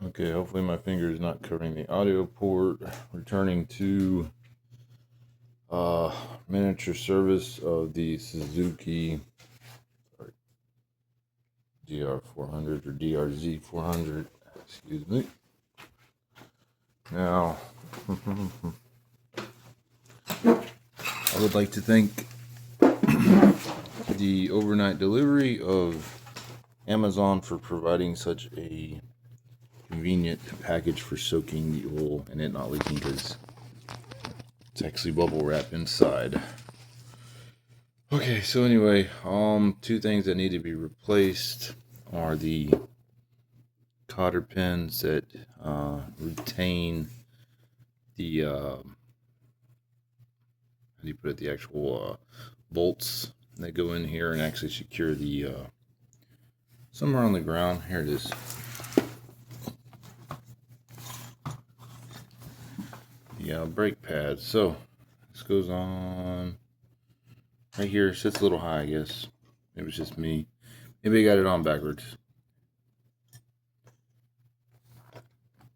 Okay, hopefully my finger is not covering the audio port. Returning to miniature service of the Suzuki DR400 or DRZ400. Excuse me. Now, I would like to thank the overnight delivery of Amazon for providing such a convenient package for soaking the oil and it not leaking, because it's actually bubble wrap inside. Okay, so anyway, two things that need to be replaced are the cotter pins that retain the how do you put it, the actual bolts that go in here and actually secure the somewhere on the ground. Here it is. The brake pad. So this goes on right here. It sits a little high, I guess. It was just me. Maybe I got it on backwards.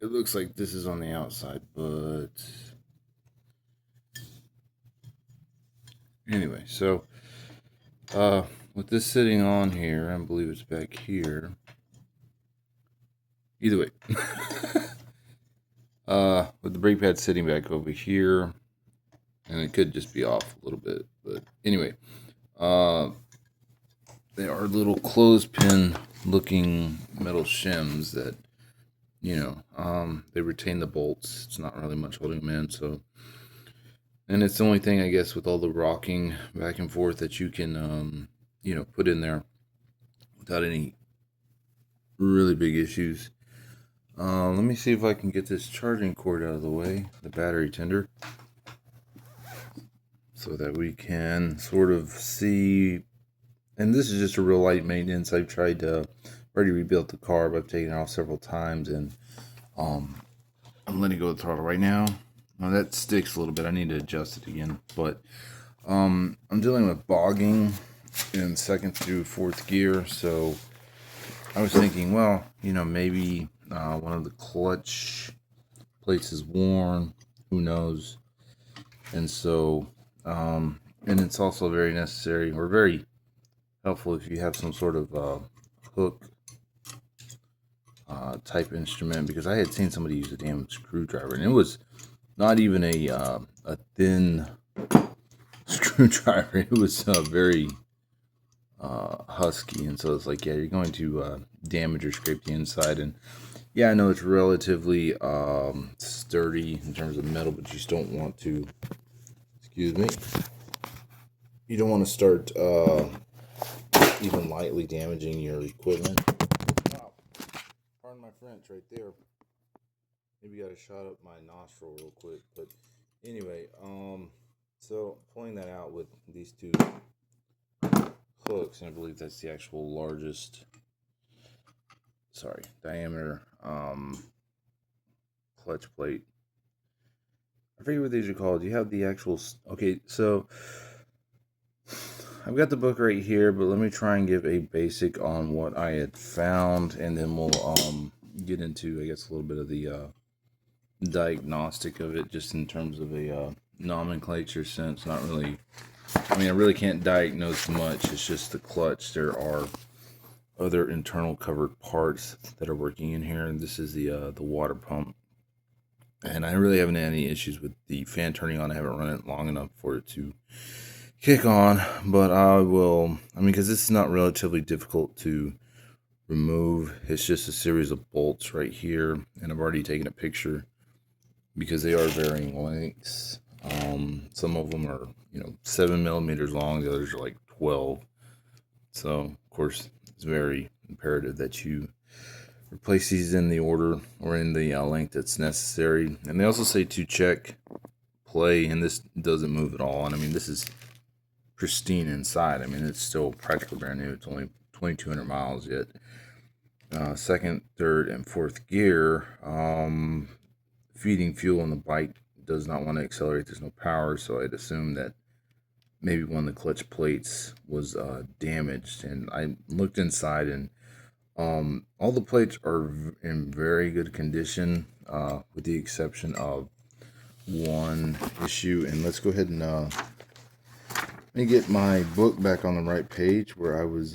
It looks like this is on the outside, but anyway, so with this sitting on here, I believe it's back here. Either way, with the brake pad sitting back over here, and it could just be off a little bit, but anyway, they are little clothespin looking metal shims that, you know, they retain the bolts. It's not really much holding them in, so, and it's the only thing, I guess, with all the rocking back and forth that you can, you know, put in there without any really big issues. Let me see if I can get this charging cord out of the way, the battery tender, so that we can sort of see. And this is just a real light maintenance. I've tried to already rebuilt the car, but I've taken it off several times, and I'm letting go of the throttle right now. Now that sticks a little bit. I need to adjust it again, but I'm dealing with bogging in second through fourth gear, so I was thinking, well, you know, maybe one of the clutch plates is worn, who knows. And so and it's also very necessary or very helpful if you have some sort of hook type instrument, because I had seen somebody use a damn screwdriver, and it was not even a thin screwdriver. It was very husky, and so it's like, yeah, you're going to damage or scrape the inside. And yeah, I know it's relatively sturdy in terms of metal, but you just don't want to, excuse me, you don't want to start even lightly damaging your equipment. Wow, pardon my French right there. Maybe got to shot up my nostril real quick, but anyway, so pulling that out with these two hooks, and I believe that's the actual largest, diameter clutch plate. I forget what these are called. You have the actual, okay, so I've got the book right here, but let me try and give a basic on what I had found, and then we'll get into, I guess, a little bit of the diagnostic of it, just in terms of a nomenclature sense. Not really, I mean, I really can't diagnose much. It's just the clutch. There are other internal covered parts that are working in here, and this is the water pump. And I really haven't had any issues with the fan turning on. I haven't run it long enough for it to kick on, but I will, I mean, because this is not relatively difficult to remove. It's just a series of bolts right here, and I've already taken a picture because they are varying lengths. Some of them are, you know, 7 millimeters long, the others are like 12. So of course it's very imperative that you replace these in the order or in the length that's necessary. And they also say to check play, and this doesn't move at all. And I mean, this is pristine inside. I mean, it's still practically brand new. It's only 2,200 miles yet. Second, third, and fourth gear, feeding fuel on the bike does not want to accelerate. There's no power, so I'd assume that maybe one of the clutch plates was damaged. And I looked inside, and All the plates are in very good condition, with the exception of one issue. And let's go ahead and let me get my book back on the right page where I was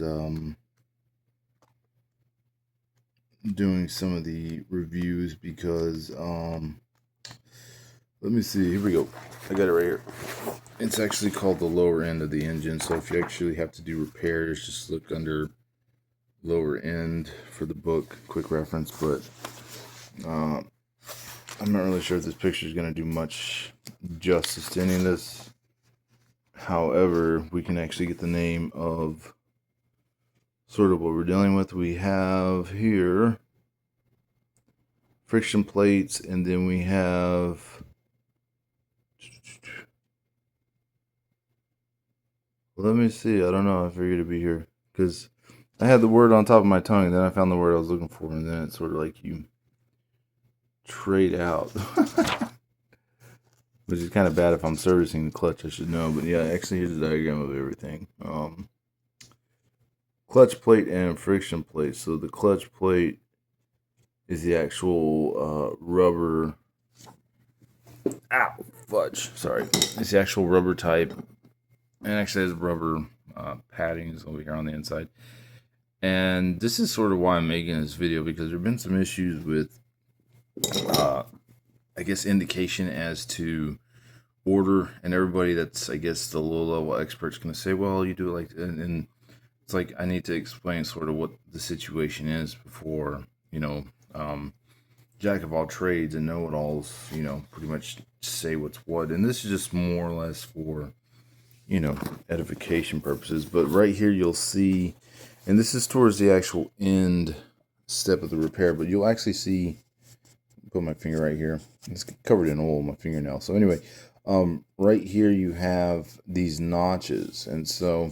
doing some of the reviews, because let me see, here we go, I got it right here. It's actually called the lower end of the engine, so if you actually have to do repairs, just look under lower end for the book, quick reference. But I'm not really sure if this picture is going to do much justice to any of this. However, we can actually get the name of sort of what we're dealing with. We have here friction plates, and then we have let me see, I don't know, I figured it'd be here because I had the word on top of my tongue, and then I found the word I was looking for, and then it's sort of like you trade out. Which is kind of bad if I'm servicing the clutch, I should know. But yeah, actually here's a diagram of everything. Clutch plate and friction plate. So the clutch plate is the actual rubber. Ow, fudge. Sorry. It's the actual rubber type. And actually has rubber paddings over here on the inside. And this is sort of why I'm making this video, because there have been some issues with I guess indication as to order, and everybody that's, I guess, the low-level expert's going to say, well, you do it like, and it's like I need to explain sort of what the situation is before, you know, jack of all trades and know-it-alls, you know, pretty much say what's what. And this is just more or less for, you know, edification purposes. But right here you'll see, and this is towards the actual end step of the repair, but you'll actually see, put my finger right here, it's covered in oil, my fingernail. So anyway, right here you have these notches, and so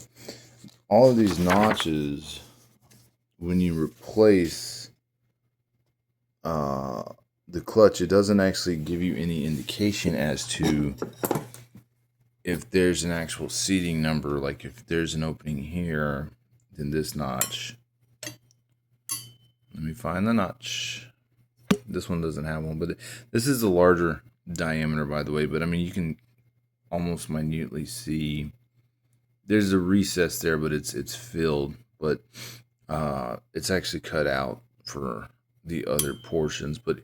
all of these notches, when you replace the clutch, it doesn't actually give you any indication as to if there's an actual seating number. Like if there's an opening here, then this notch, let me find the notch. This one doesn't have one, but this is a larger diameter, by the way. But I mean, you can almost minutely see there's a recess there, but it's filled, but it's actually cut out for the other portions. But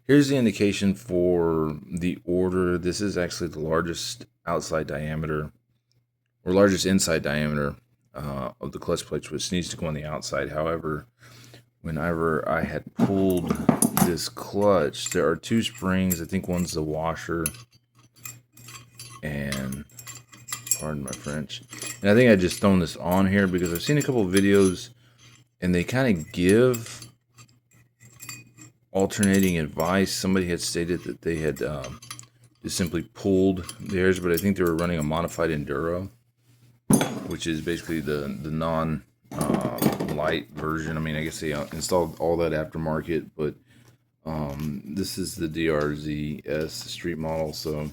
here's the indication for the order. This is actually the largest outside diameter, or largest inside diameter of the clutch plates, which needs to go on the outside. However, whenever I had pulled this clutch, there are two springs. I think one's the washer, and pardon my French, and I think I just thrown this on here because I've seen a couple of videos and they kind of give alternating advice. Somebody had stated that they had just simply pulled theirs, but I think they were running a modified Enduro, which is basically the non light version. I mean, I guess they installed all that aftermarket, but this is the DRZ street model. So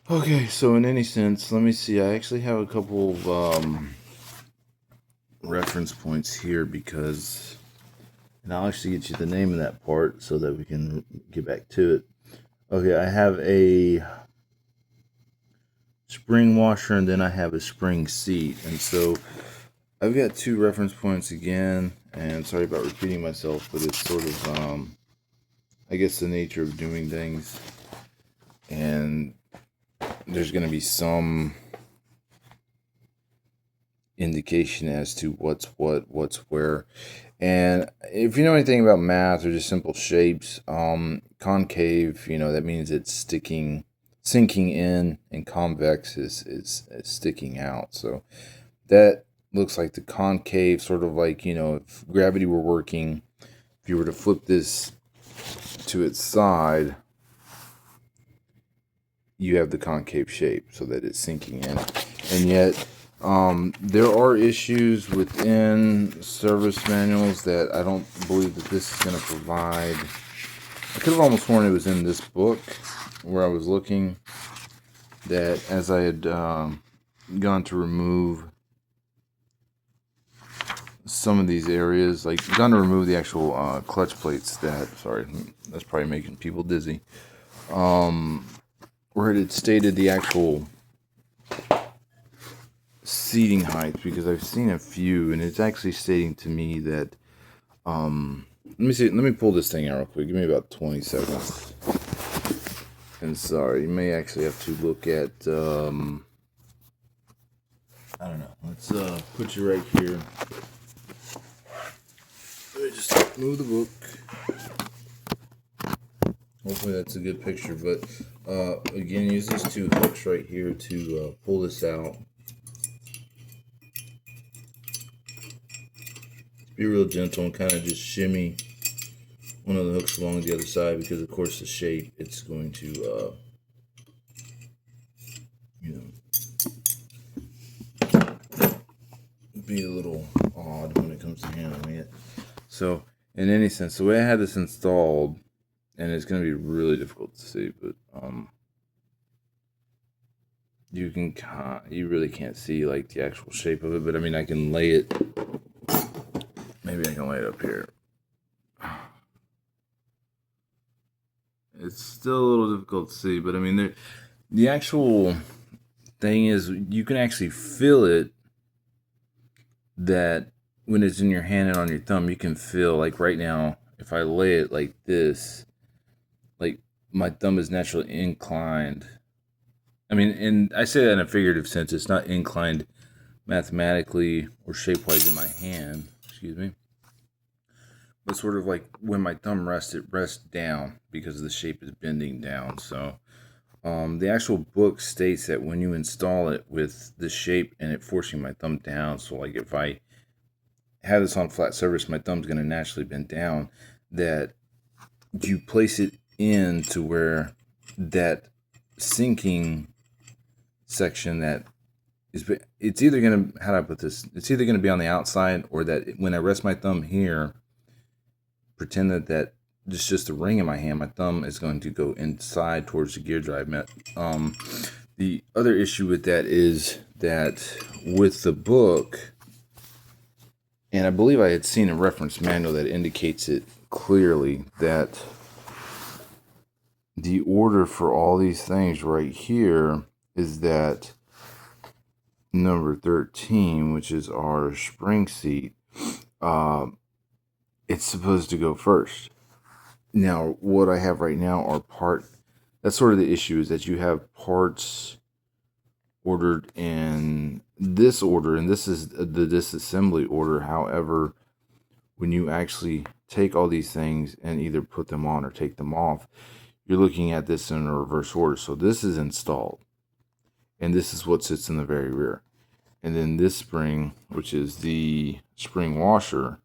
okay, so in any sense, let me see, I actually have a couple of reference points here, because, and I'll actually get you the name of that part so that we can get back to it. Okay, I have a spring washer, and then I have a spring seat. And so I've got two reference points again, and sorry about repeating myself, but it's sort of, I guess, the nature of doing things. And there's going to be some indication as to what's what, what's where. And if you know anything about math or just simple shapes, concave, you know, that means it's sinking in, and convex is sticking out. So that looks like the concave, sort of like, you know, if gravity were working, if you were to flip this to its side, you have the concave shape so that it's sinking in. And yet there are issues within service manuals that I don't believe that this is going to provide. I could have almost sworn it was in this book where I was looking, that as I had gone to remove some of these areas, like I'm gonna remove the actual clutch plates that, sorry, that's probably making people dizzy, where it stated the actual seating height, because I've seen a few and it's actually stating to me that let me pull this thing out real quick, give me about 20 seconds. And sorry, you may actually have to look at I don't know, let's put you right here. Let me just move the book. Hopefully that's a good picture, but again, use these two hooks right here to pull this out. Be real gentle and kind of just shimmy one of the hooks along the other side, because of course the shape, it's going to be a little odd when it comes to handling it. So in any sense, the way I had this installed, and it's going to be really difficult to see, but you really can't see like the actual shape of it, but I mean, I can lay it, maybe I can lay it up here. It's still a little difficult to see, but I mean, the actual thing is, you can actually feel it, that when it's in your hand and on your thumb, you can feel, like right now, if I lay it like this, like my thumb is naturally inclined. I mean, and I say that in a figurative sense, it's not inclined mathematically or shape-wise in my hand, excuse me, but sort of like when my thumb rests, it rests down because the shape is bending down. So the actual book states that when you install it with the shape and it forcing my thumb down, so like if I have this on flat surface, my thumb's going to naturally bend down, that you place it in to where that sinking section, that is, it's either going to, how do I put this? It's either going to be on the outside, or that when I rest my thumb here, pretend that it's just a ring in my hand, my thumb is going to go inside towards the gear drive. The other issue with that is that with the book, and I believe I had seen a reference manual that indicates it clearly, that the order for all these things right here is that number 13, which is our spring seat, it's supposed to go first. Now, what I have right now are that's sort of the issue, is that you have parts ordered in this order, and this is the disassembly order. However, when you actually take all these things and either put them on or take them off, you're looking at this in a reverse order. So this is installed, and this is what sits in the very rear. And then this spring, which is the spring washer,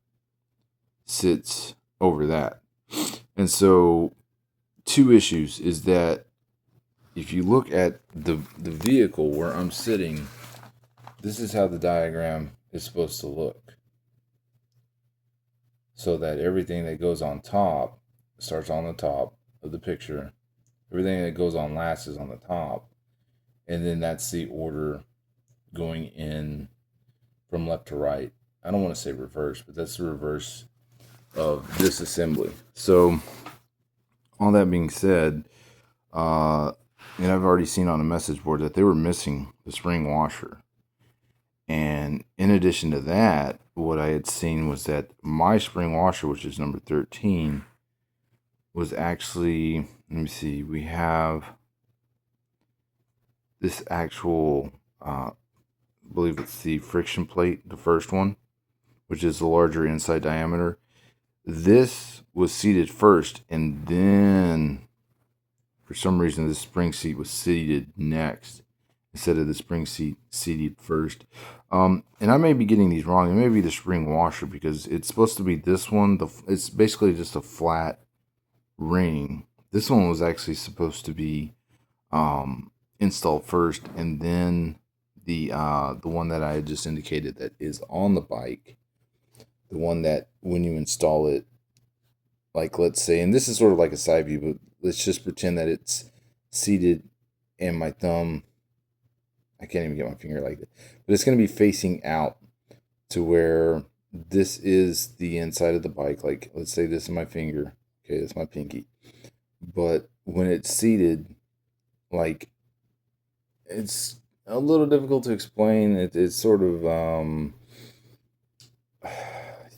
sits over that. And so two issues is that if you look at the vehicle where I'm sitting, this is how the diagram is supposed to look. So that everything that goes on top starts on the top of the picture. Everything that goes on last is on the top. And then that's the order going in from left to right. I don't want to say reverse, but that's the reverse of this assembly. So all that being said, and I've already seen on a message board that they were missing the spring washer. And in addition to that, what I had seen was that my spring washer, which is number 13, was actually, let me see, we have this actual, I believe it's the friction plate, the first one, which is the larger inside diameter. This was seated first, and then for some reason the spring seat was seated next instead of the spring seat seated first. And I may be getting these wrong. It may be the spring washer, because it's supposed to be this one. It's basically just a flat ring. This one was actually supposed to be installed first, and then the one that I had just indicated that is on the bike, the one that when you install it, like let's say, and this is sort of like a side view, but let's just pretend that it's seated and my thumb, I can't even get my finger like that, but it's going to be facing out to where this is the inside of the bike. Like, let's say this is my finger. Okay, that's my pinky. But when it's seated, like, it's a little difficult to explain. It's sort of,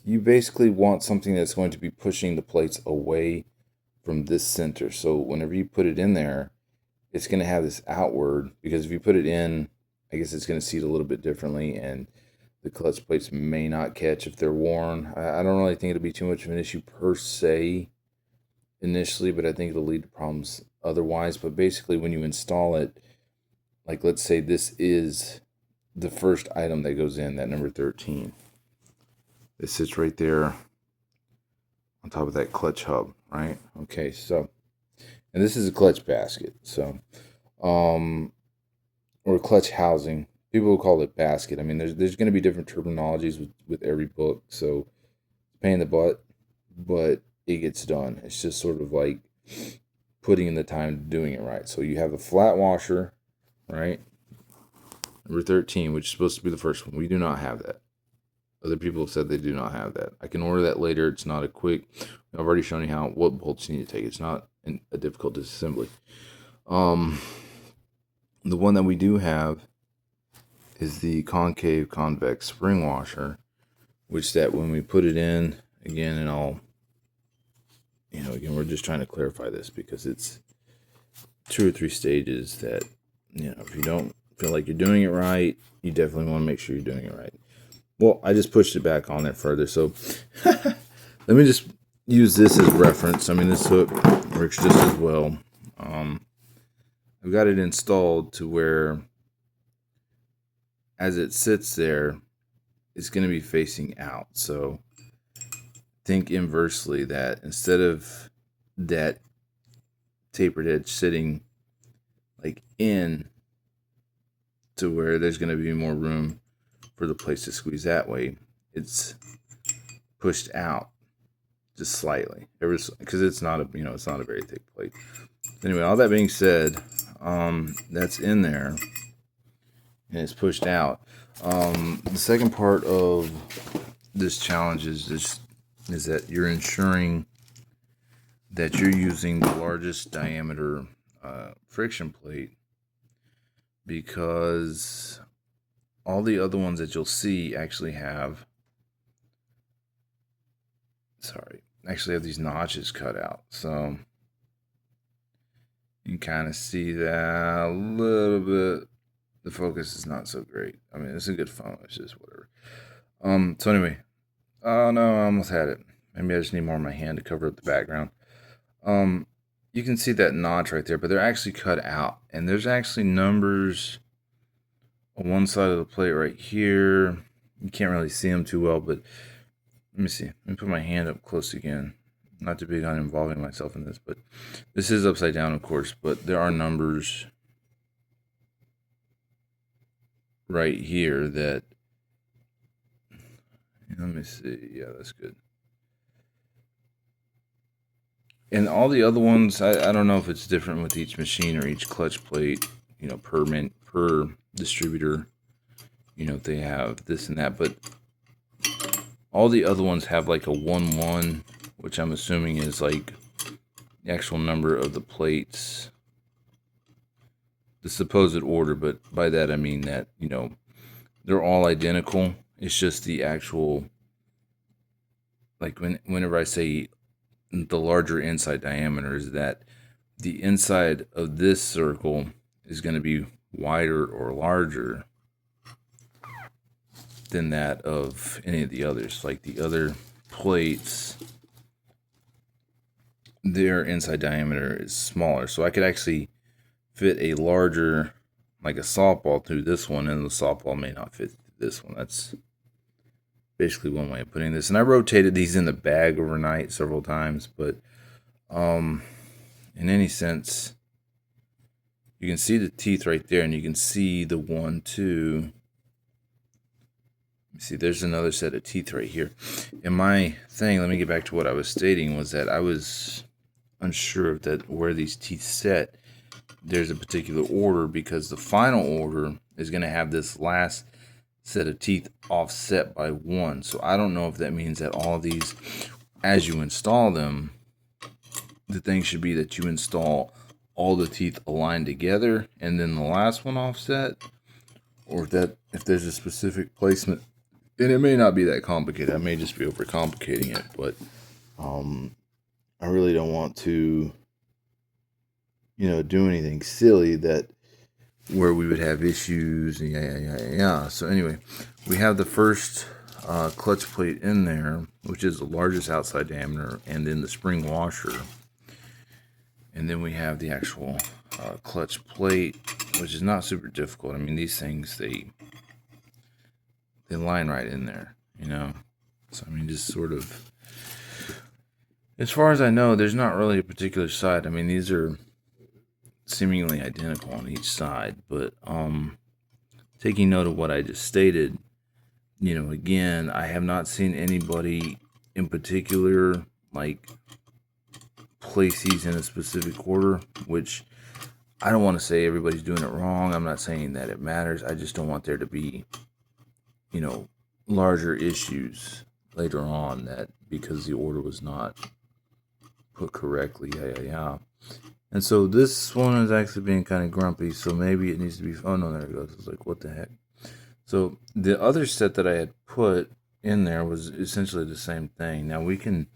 you basically want something that's going to be pushing the plates away from this center. So whenever you put it in there, it's going to have this outward, because if you put it in, I guess it's going to seat a little bit differently, and the clutch plates may not catch if they're worn. I don't really think it'll be too much of an issue per se initially, but I think it'll lead to problems otherwise. But basically, when you install it, like let's say this is the first item that goes in, that number 13. It sits right there on top of that clutch hub, right? Okay, so, and this is a clutch basket, so, or clutch housing. People will call it basket. I mean, there's going to be different terminologies with every book, so it's a pain in the butt, but it gets done. It's just sort of like putting in the time doing it right. So you have a flat washer, right? Number 13, which is supposed to be the first one. We do not have that. Other people have said they do not have that. I can order that later. It's not a quick. I've already shown you what bolts you need to take. It's not a difficult disassembly. The one that we do have is the concave convex spring washer, which that when we put it in again, and I'll, again, we're just trying to clarify this because it's 2 or 3 stages that, if you don't feel like you're doing it right, you definitely want to make sure you're doing it right. Well, I just pushed it back on there further, so let me just use this as reference. I mean, this hook works just as well. I've got it installed to where as it sits there, it's going to be facing out. So think inversely, that instead of that tapered edge sitting like in to where there's going to be more room for the plates to squeeze that way, it's pushed out just slightly, because it's not a it's not a very thick plate. Anyway, all that being said, that's in there and it's pushed out. The second part of this challenge is that you're ensuring that you're using the largest diameter friction plate, because all the other ones that you'll see actually have these notches cut out. So you can kind of see that a little bit. The focus is not so great. I mean, it's a good phone. It's just whatever. So anyway, oh no, I almost had it. Maybe I just need more of my hand to cover up the background. You can see that notch right there, but they're actually cut out, and there's actually numbers on one side of the plate right here. You can't really see them too well, but let me see. Let me put my hand up close again. Not too big on involving myself in this, but this is upside down, of course, but there are numbers right here that, let me see. Yeah, that's good. And all the other ones, I don't know if it's different with each machine or each clutch plate, per distributor, if they have this and that, but all the other ones have like a 1-1, which I'm assuming is like the actual number of the plates, the supposed order, but by that I mean that, they're all identical. It's just the actual, like whenever I say the larger inside diameter, is that the inside of this circle is going to be wider or larger than that of any of the others. Like the other plates, their inside diameter is smaller, so I could actually fit a larger, like a softball, through this one, and the softball may not fit this one. That's basically one way of putting this. And I rotated these in the bag overnight several times, but in any sense, you can see the teeth right there, and you can see the 1, 2. See, there's another set of teeth right here. In my thing, let me get back to what I was stating, was that I was unsure of that where these teeth set. There's a particular order, because the final order is going to have this last set of teeth offset by 1. So I don't know if that means that all these, as you install them, the thing should be that you install all the teeth aligned together and then the last one offset, or if there's a specific placement. And it may not be that complicated. I may just be overcomplicating it, but I really don't want to, do anything silly that where we would have issues. Yeah. So anyway, we have the first clutch plate in there, which is the largest outside diameter, and then the spring washer. And then we have the actual clutch plate, which is not super difficult. I mean, these things, they line right in there, So, I mean, just sort of, as far as I know, there's not really a particular side. I mean, these are seemingly identical on each side, but taking note of what I just stated, again, I have not seen anybody in particular, like, place these in a specific order, which I don't want to say everybody's doing it wrong. I'm not saying that it matters. I just don't want there to be, larger issues later on that because the order was not put correctly. Yeah. And so this one is actually being kind of grumpy, so maybe it needs to be, oh no, there it goes. It's like, what the heck? So the other set that I had put in there was essentially the same thing. Now we can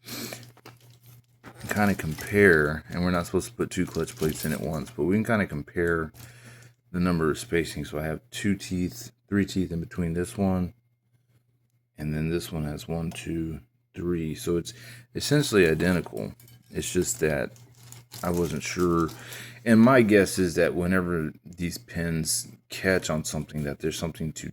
kind of compare, and we're not supposed to put 2 clutch plates in at once, but we can kind of compare the number of spacing. So I have 3 teeth in between this one, and then this one has 1, 2, 3. So it's essentially identical. It's just that I wasn't sure, and my guess is that whenever these pins catch on something, that there's something to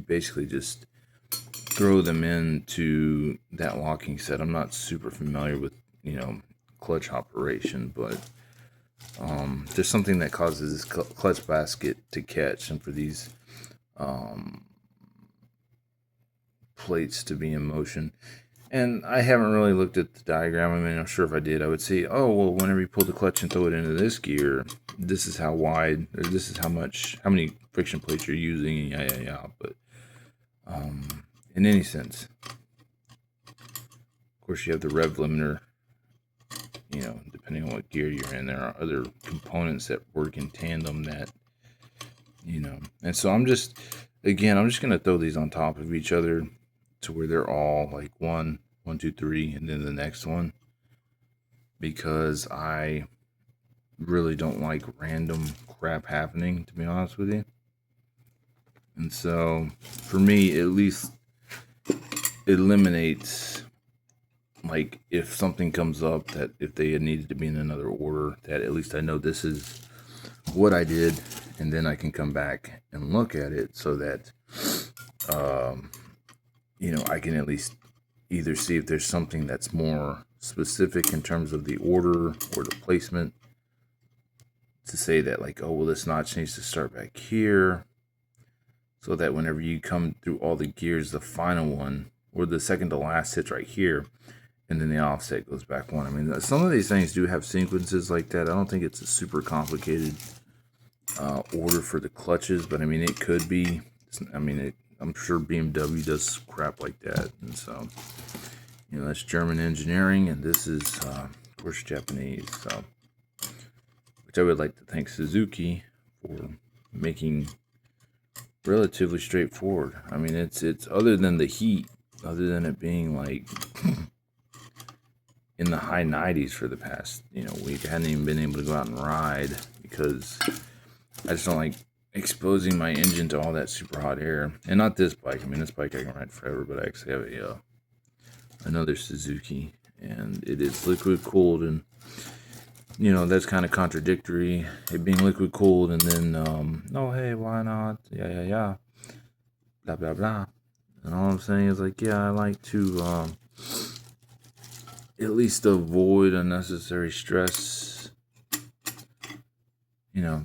basically just throw them into that locking set. I'm not super familiar with clutch operation, but there's something that causes this clutch basket to catch, and for these plates to be in motion. And I haven't really looked at the diagram. I mean, I'm sure if I did, I would see, oh, well, whenever you pull the clutch and throw it into this gear, this is how wide, or this is how many friction plates you're using. Yeah. But in any sense, of course, you have the rev limiter, depending on what gear you're in. There are other components that work in tandem that, and so I'm just going to throw these on top of each other to where they're all like 1, 2, 3, and then the next one, because I really don't like random crap happening, to be honest with you. And so for me, at least eliminates, like, if something comes up that if they had needed to be in another order, that at least I know this is what I did, and then I can come back and look at it so that I can at least either see if there's something that's more specific in terms of the order or the placement, to say that, like, oh, well, this notch needs to start back here, so that whenever you come through all the gears, the final one, or the second to last, sits right here, and then the offset goes back 1. I mean, some of these things do have sequences like that. I don't think it's a super complicated order for the clutches, but I mean, it could be. I'm sure BMW does crap like that, and so that's German engineering, and this is of course Japanese. So, which I would like to thank Suzuki for making relatively straightforward. I mean, it's other than the heat, other than it being like in the high 90s for the past week. I hadn't even been able to go out and ride because I just don't like exposing my engine to all that super hot air. And not this bike. I mean, this bike I can ride forever, but I actually have another Suzuki, and it is liquid cooled, and that's kind of contradictory, it being liquid cooled, and then oh, hey, why not? Yeah, blah blah blah. And all I'm saying is, like, yeah, I like to at least avoid unnecessary stress,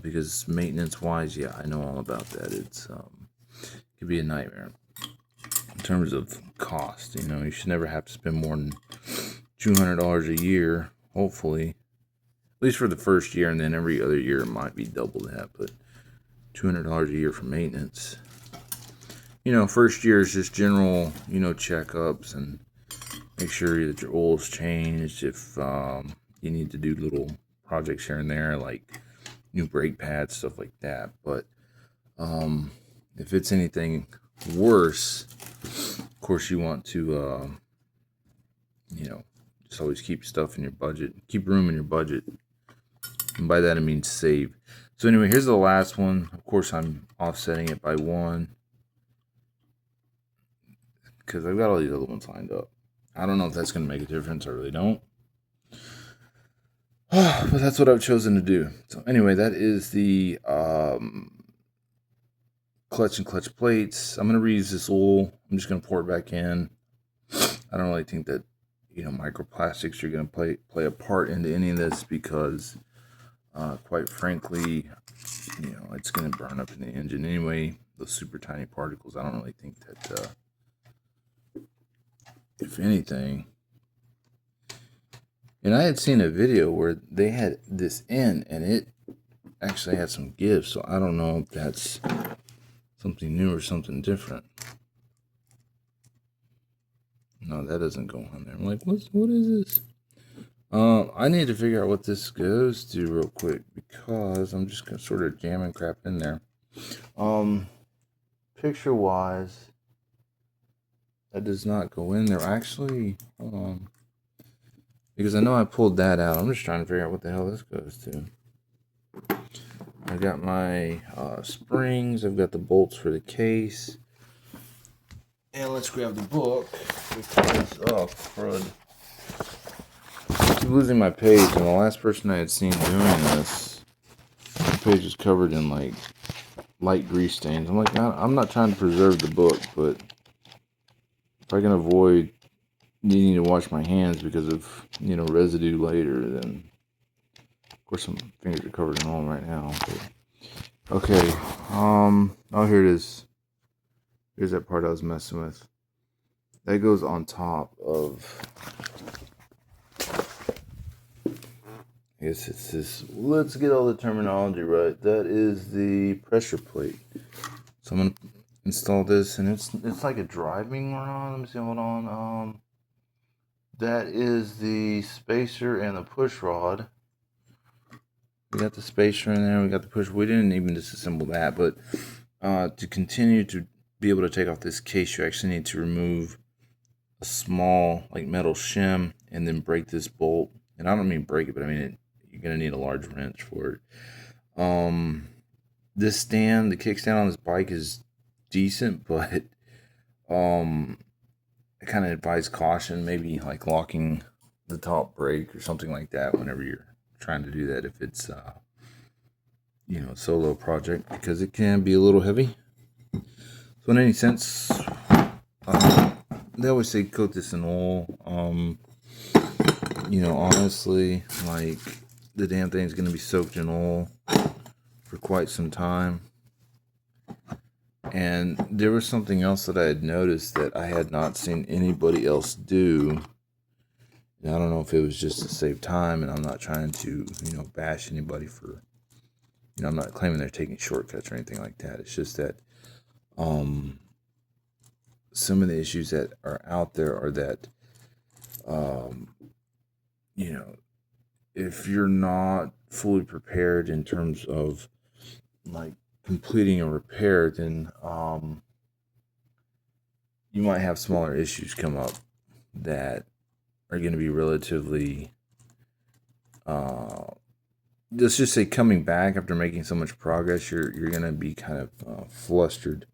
because maintenance wise, yeah, I know all about that. It's it could be a nightmare in terms of cost. You should never have to spend more than $200 a year, hopefully, at least for the first year, and then every other year it might be double that, but $200 a year for maintenance. you know, first year is just general, you know, checkups and make sure that your oil's changed. If you need to do little projects here and there, like new brake pads, stuff like that. But if it's anything worse, of course you want to, you know, just always keep stuff in your budget, keep room in your budget. And by that I mean save. So anyway, here's the last one. Of course, I'm offsetting it by 1 because I've got all these other ones lined up. I don't know if that's going to make a difference. I really don't. But that's what I've chosen to do. So anyway, that is the clutch and clutch plates. I'm going to reuse this oil. I'm just going to pour it back in. I don't really think that, you know, microplastics are going to play a part into any of this because, quite frankly, you know, it's going to burn up in the engine anyway. Those super tiny particles. I don't really think that, if anything. And I had seen a video where they had this in and it actually had some give. So I don't know if that's something new or something different. No, that doesn't go on there. I'm like, what is this? I need to figure out what this goes to real quick because I'm just gonna sort of jamming crap in there. Picture wise, that does not go in there. Actually, hold on. Because I know I pulled that out. I'm just trying to figure out what the hell this goes to. I got my springs. I've got the bolts for the case. And let's grab the book. Because, oh, crud. I keep losing my page. And the last person I had seen doing this, the page is covered in, like, light grease stains. I'm like, I'm not trying to preserve the book, but if I can avoid needing to wash my hands because of, you know, residue later, then of course my fingers are covered in oil right now. But, okay, oh, here it is. Here's that part I was messing with. That goes on top of, I guess it's this, let's get all the terminology right. That is the pressure plate. So I'm gonna install this, and it's like a driving rod. Let me see, hold on. That is the spacer and the push rod. We got the spacer in there. We got the push. We didn't even disassemble that, but to continue to be able to take off this case, you actually need to remove a small, like, metal shim and then break this bolt. And I don't mean break it, but I mean you're gonna need a large wrench for it. This stand, the kickstand on this bike is decent, but I kind of advise caution, maybe like locking the top brake or something like that whenever you're trying to do that, if it's you know, a solo project, because it can be a little heavy. So in any sense, they always say coat this in oil. You know, honestly, like, the damn thing's gonna be soaked in oil for quite some time. And there was something else that I had noticed that I had not seen anybody else do. And I don't know if it was just to save time, and I'm not trying to, you know, bash anybody for, you know, I'm not claiming they're taking shortcuts or anything like that. It's just that some of the issues that are out there are that, you know, if you're not fully prepared in terms of, like, completing a repair, then you might have smaller issues come up that are going to be relatively, let's just say, coming back after making so much progress, you're going to be kind of flustered,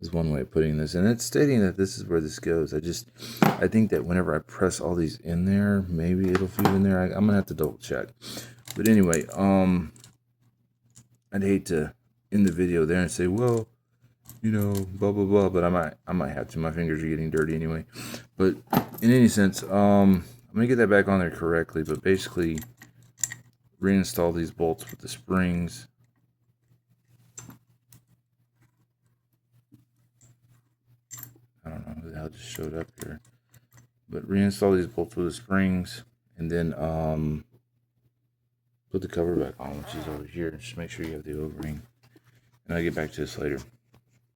is one way of putting this. And it's stating that this is where this goes. I think that whenever I press all these in there, maybe it'll feed in there. I'm going to have to double check. But anyway, I'd hate to end the video there and say, well, you know, blah blah blah, but I might have to. My fingers are getting dirty anyway. But in any sense, I'm gonna get that back on there correctly, but basically reinstall these bolts with the springs. I don't know who the hell just showed up here, but reinstall these bolts with the springs, and then put the cover back on, which is over here. Just make sure you have the O-ring. And I'll get back to this later.